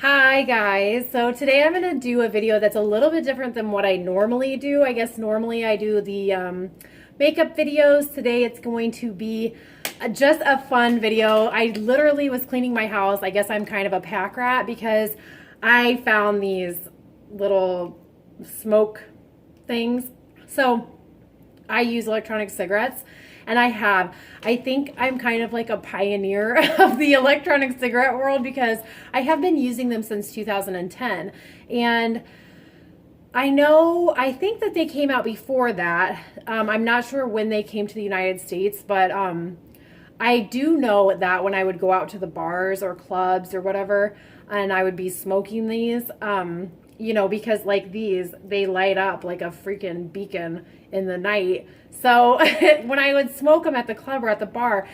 Hi guys. So today I'm going to do a video that's a little bit different than what I normally do. I guess normally I do the makeup videos. Today it's going to be just a fun video. I literally was cleaning my house. I guess I'm kind of a pack rat because I found these little smoke things. So I use electronic cigarettes. And I think I'm kind of like a pioneer of the electronic cigarette world because I have been using them since 2010. And I think that they came out before that. I'm not sure when they came to the United States, but I do know that when I would go out to the bars or clubs or whatever, and I would be smoking these, because like these, they light up like a freaking beacon in the night. So when I would smoke them at the club or at the bar,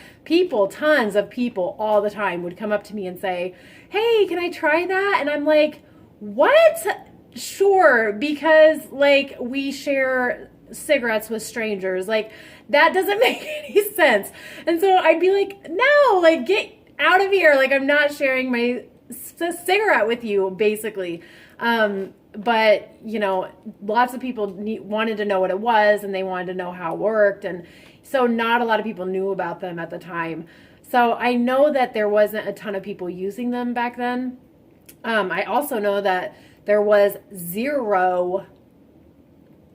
tons of people all the time would come up to me and say, "Hey, can I try that?" And I'm like, "What? Sure," because like we share cigarettes with strangers. Like that doesn't make any sense. And so I'd be like, "No, like get out of here. Like I'm not sharing my cigarette with you," basically. But lots of people wanted to know what it was, and they wanted to know how it worked, and so not a lot of people knew about them at the time. So I know that there wasn't a ton of people using them back then. I also know that there was zero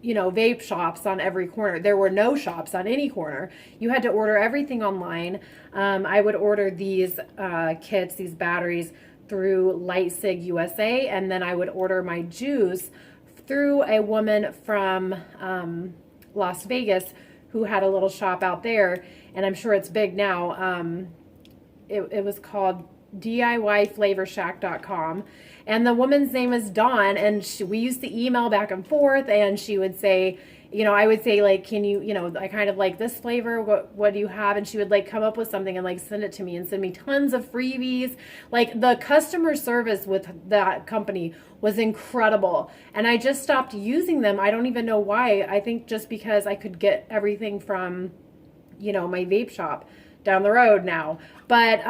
vape shops on every corner. There were no shops on any corner. You had to order everything online. I would order these kits, these batteries, through E-cig USA, and then I would order my juice through a woman from Las Vegas who had a little shop out there, and I'm sure it's big now. It was called DIYFlavorShack.com, and the woman's name is Dawn, and we used to email back and forth, and she would say, I would say like, can you, I kind of like this flavor, what do you have? And she would like come up with something and like send it to me and send me tons of freebies. Like the customer service with that company was incredible. And I just stopped using them. I don't even know why. I think just because I could get everything from, my vape shop down the road now. But,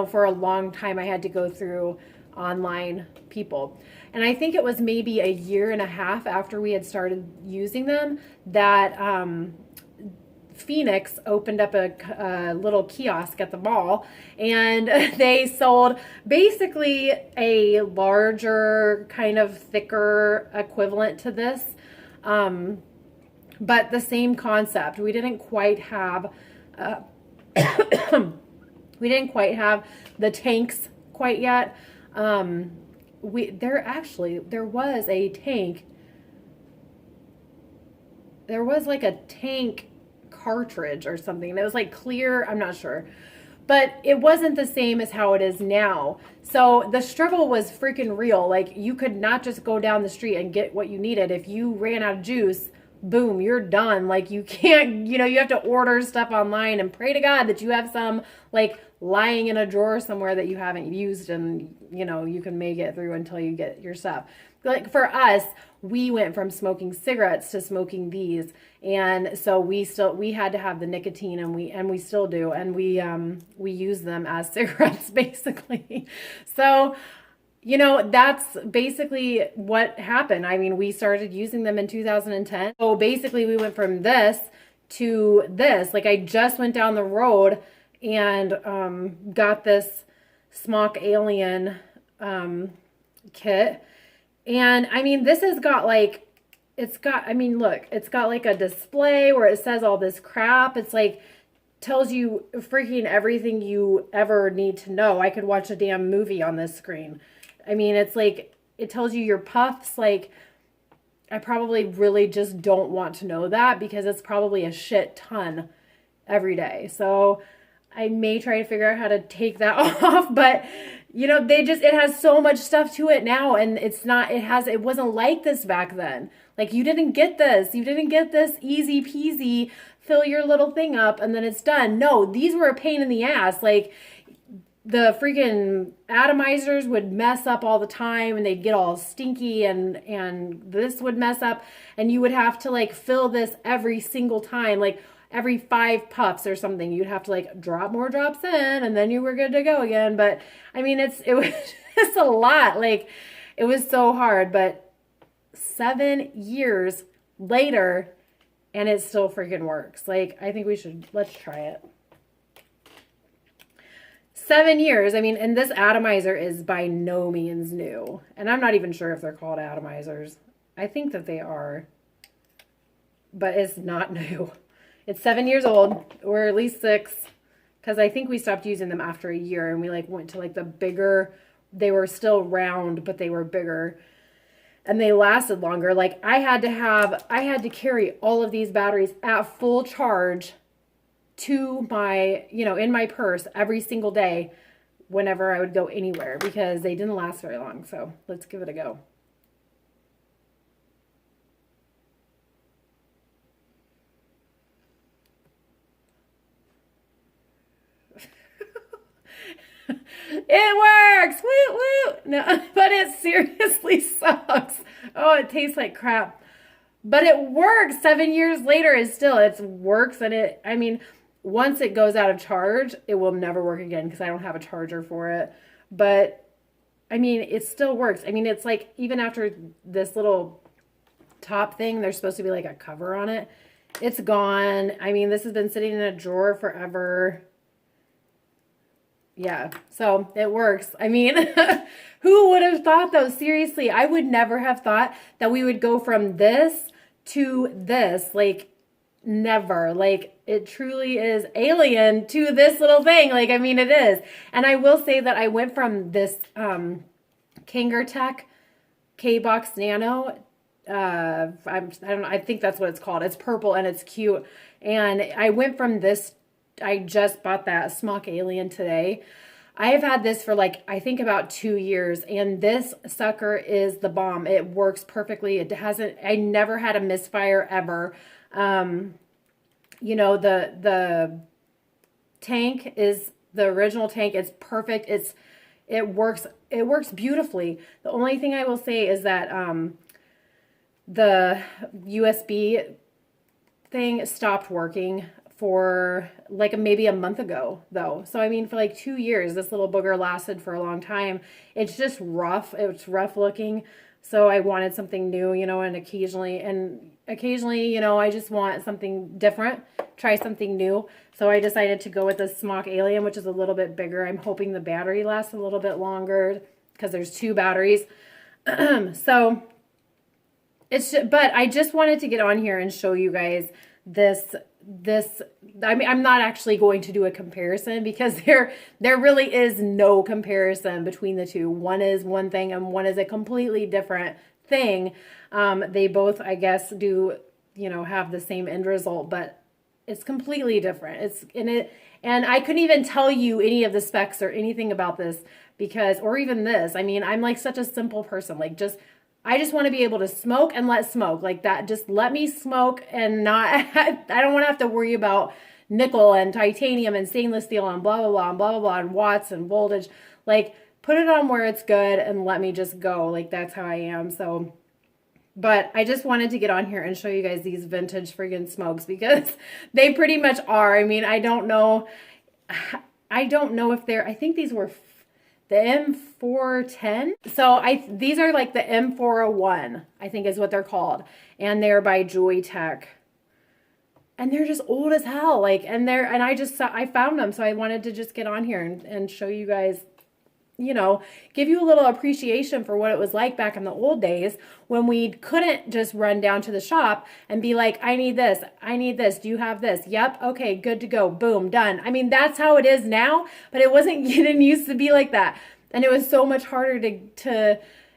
for a long time I had to go through online people. And I think it was maybe a year and a half after we had started using them that Phoenix opened up a little kiosk at the mall, and they sold basically a larger, kind of thicker equivalent to this, but the same concept. We didn't quite have the tanks quite yet. There was a tank. There was like a tank cartridge or something that was like clear. I'm not sure, but it wasn't the same as how it is now. So the struggle was freaking real. Like you could not just go down the street and get what you needed. If you ran out of juice, boom, you're done. Like you can't, you have to order stuff online and pray to God that you have some like lying in a drawer somewhere that you haven't used, and you can make it through until you get your stuff. Like for us, we went from smoking cigarettes to smoking these, and so we had to have the nicotine, and we still do, and we use them as cigarettes basically. So that's basically what happened. I mean, we started using them in 2010. So basically we went from this to this. Like I just went down the road and got this Smok Alien kit. And I mean, this has got like, look, it's got like a display where it says all this crap. It's like, tells you freaking everything you ever need to know. I could watch a damn movie on this screen. I mean, it's like, it tells you your puffs. Like, I probably really just don't want to know that because it's probably a shit ton every day. So I may try to figure out how to take that off, but it has so much stuff to it now, and it wasn't like this back then. Like you didn't get this easy peasy, fill your little thing up and then it's done. No, these were a pain in the ass. Like the freaking atomizers would mess up all the time, and they'd get all stinky, and this would mess up, and you would have to like fill this every single time. Like every 5 puffs or something, you'd have to like drop more drops in and then you were good to go again. But I mean, it was just a lot. Like, it was so hard, but 7 years later and it still freaking works. Like, I think let's try it. 7 years. I mean, and this atomizer is by no means new. And I'm not even sure if they're called atomizers. I think that they are. But it's not new. It's 7 years old, or at least 6. Because I think we stopped using them after a year. And we like went to like the bigger. They were still round, but they were bigger. And they lasted longer. Like, I had to carry all of these batteries at full charge to my, in my purse every single day whenever I would go anywhere, because they didn't last very long. So let's give it a go. It works! Woo woo! No, but it seriously sucks. Oh, it tastes like crap. But it works. 7 years later, it works. And I mean, once it goes out of charge, it will never work again because I don't have a charger for it. But I mean, it still works. I mean, it's like, even after this little top thing, there's supposed to be like a cover on it. It's gone. I mean, this has been sitting in a drawer forever. Yeah, so it works. I mean, who would have thought though? Seriously, I would never have thought that we would go from this to this. Like, never. Like, it truly is alien to this little thing. Like, I mean, it is. And I will say that I went from this Kangertech K-Box Nano. I think that's what it's called. It's purple and it's cute. And I went from this. I just bought that Smok Alien today. I have had this for like, I think about 2 years, and this sucker is the bomb. It works perfectly. I never had a misfire ever. The tank is the original tank. It's perfect. It works beautifully. The only thing I will say is that the USB thing stopped working for like maybe a month ago though. So I mean, for like 2 years, this little booger lasted for a long time. It's just rough. It's rough looking. So I wanted something new, and occasionally, I just want something different, try something new. So I decided to go with the Smok Alien, which is a little bit bigger. I'm hoping the battery lasts a little bit longer because there's 2 batteries. So but I just wanted to get on here and show you guys this. I mean, I'm not actually going to do a comparison because there really is no comparison between the two. One is one thing and one is a completely different thing. They both, I guess, do, have the same end result, but it's completely different. And I couldn't even tell you any of the specs or anything about this or even this. I mean, I'm like such a simple person. Like, I just want to be able to smoke and let smoke like that. Just let me smoke and not, I don't want to have to worry about nickel and titanium and stainless steel and blah, blah, blah, and blah, blah, blah, and watts and voltage. Like, put it on where it's good and let me just go. Like, that's how I am. So, but I just wanted to get on here and show you guys these vintage friggin' smokes because they pretty much are. I mean, I don't know if I think these were the M410. So these are like the M401, I think is what they're called. And they're by Joytech. And they're just old as hell. Like, and I found them. So I wanted to just get on here and show you guys, give you a little appreciation for what it was like back in the old days when we couldn't just run down to the shop and be like, I need this. Do you have this? Yep. Okay, good to go. Boom, done. I mean, that's how it is now, but it didn't used to be like that. And it was so much harder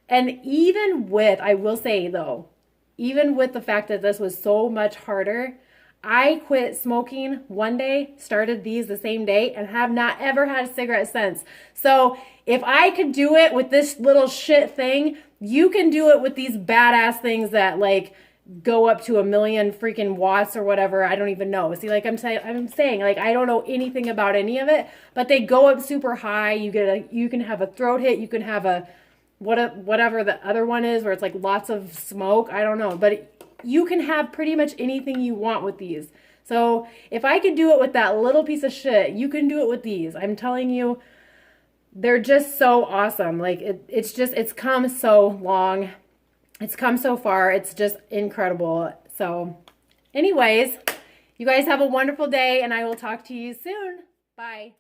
and even with, I will say though, even with the fact that this was so much harder, I quit smoking one day, started these the same day, and have not ever had a cigarette since. So if I could do it with this little shit thing, you can do it with these badass things that like go up to 1 million freaking watts or whatever. I don't even know. See, like I'm saying, like, I don't know anything about any of it, but they go up super high. You can have a throat hit. You can have whatever the other one is where it's like lots of smoke. I don't know, but you can have pretty much anything you want with these. So if I could do it with that little piece of shit, you can do it with these. I'm telling you, they're just so awesome. Like it's come so long. It's come so far. It's just incredible. So anyways, you guys have a wonderful day and I will talk to you soon. Bye.